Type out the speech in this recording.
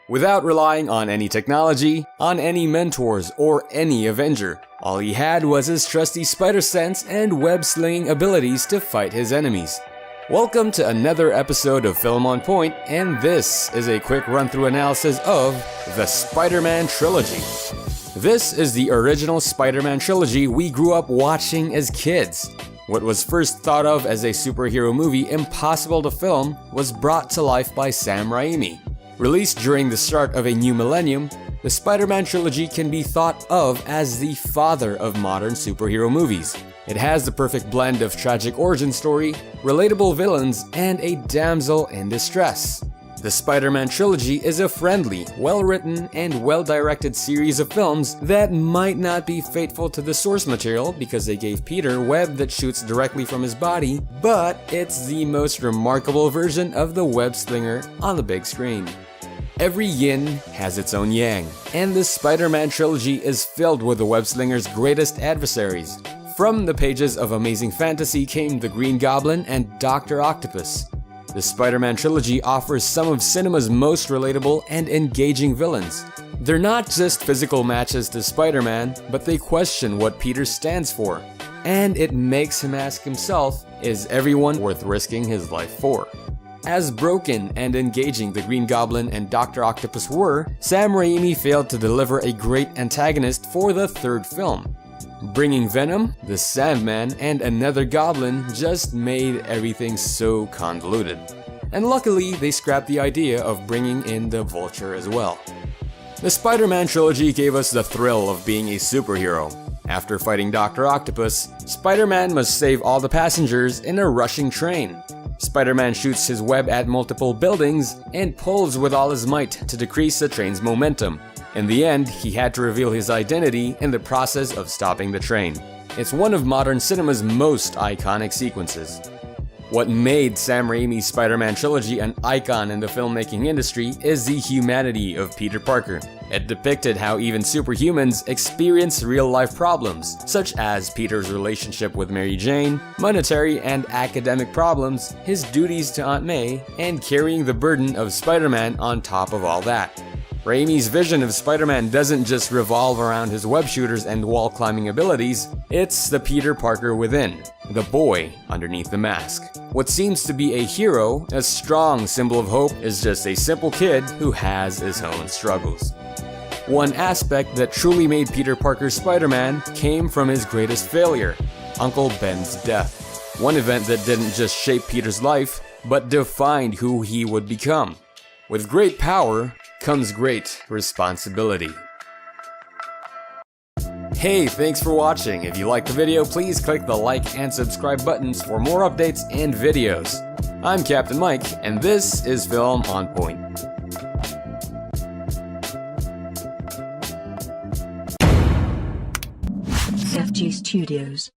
Without relying on any technology, on any mentors, or any Avenger, all he had was his trusty spider sense and web-slinging abilities to fight his enemies. Welcome to another episode of Film on Point, and this is a quick run-through analysis of the Spider-Man trilogy. This is the original Spider-Man trilogy we grew up watching as kids. What was first thought of as a superhero movie impossible to film was brought to life by Sam Raimi. Released during the start of a new millennium, the Spider-Man trilogy can be thought of as the father of modern superhero movies. It has the perfect blend of tragic origin story, relatable villains, and a damsel in distress. The Spider-Man trilogy is a friendly, well-written, and well-directed series of films that might not be faithful to the source material because they gave Peter web that shoots directly from his body, but it's the most remarkable version of the web slinger on the big screen. Every yin has its own yang, and the Spider-Man trilogy is filled with the web slinger's greatest adversaries. From the pages of Amazing Fantasy came the Green Goblin and Dr. Octopus. The Spider-Man trilogy offers some of cinema's most relatable and engaging villains. They're not just physical matches to Spider-Man, but they question what Peter stands for. And it makes him ask himself, is everyone worth risking his life for? As broken and engaging the Green Goblin and Dr. Octopus were, Sam Raimi failed to deliver a great antagonist for the third film. Bringing Venom, the Sandman, and another Goblin just made everything so convoluted. And luckily, they scrapped the idea of bringing in the Vulture as well. The Spider-Man trilogy gave us the thrill of being a superhero. After fighting Dr. Octopus, Spider-Man must save all the passengers in a rushing train. Spider-Man shoots his web at multiple buildings and pulls with all his might to decrease the train's momentum. In the end, he had to reveal his identity in the process of stopping the train. It's one of modern cinema's most iconic sequences. What made Sam Raimi's Spider-Man trilogy an icon in the filmmaking industry is the humanity of Peter Parker. It depicted how even superhumans experience real-life problems, such as Peter's relationship with Mary Jane, monetary and academic problems, his duties to Aunt May, and carrying the burden of Spider-Man on top of all that. Raimi's vision of Spider-Man doesn't just revolve around his web shooters and wall climbing abilities, it's the Peter Parker within, the boy underneath the mask. What seems to be a hero, a strong symbol of hope, is just a simple kid who has his own struggles. One aspect that truly made Peter Parker Spider-Man came from his greatest failure, Uncle Ben's death. One event that didn't just shape Peter's life, but defined who he would become. With great power comes great responsibility. Hey, thanks for watching. If you liked the video, please click the like and subscribe buttons for more updates and videos. I'm Captain Mike, and this is Film on Point. FG Studios.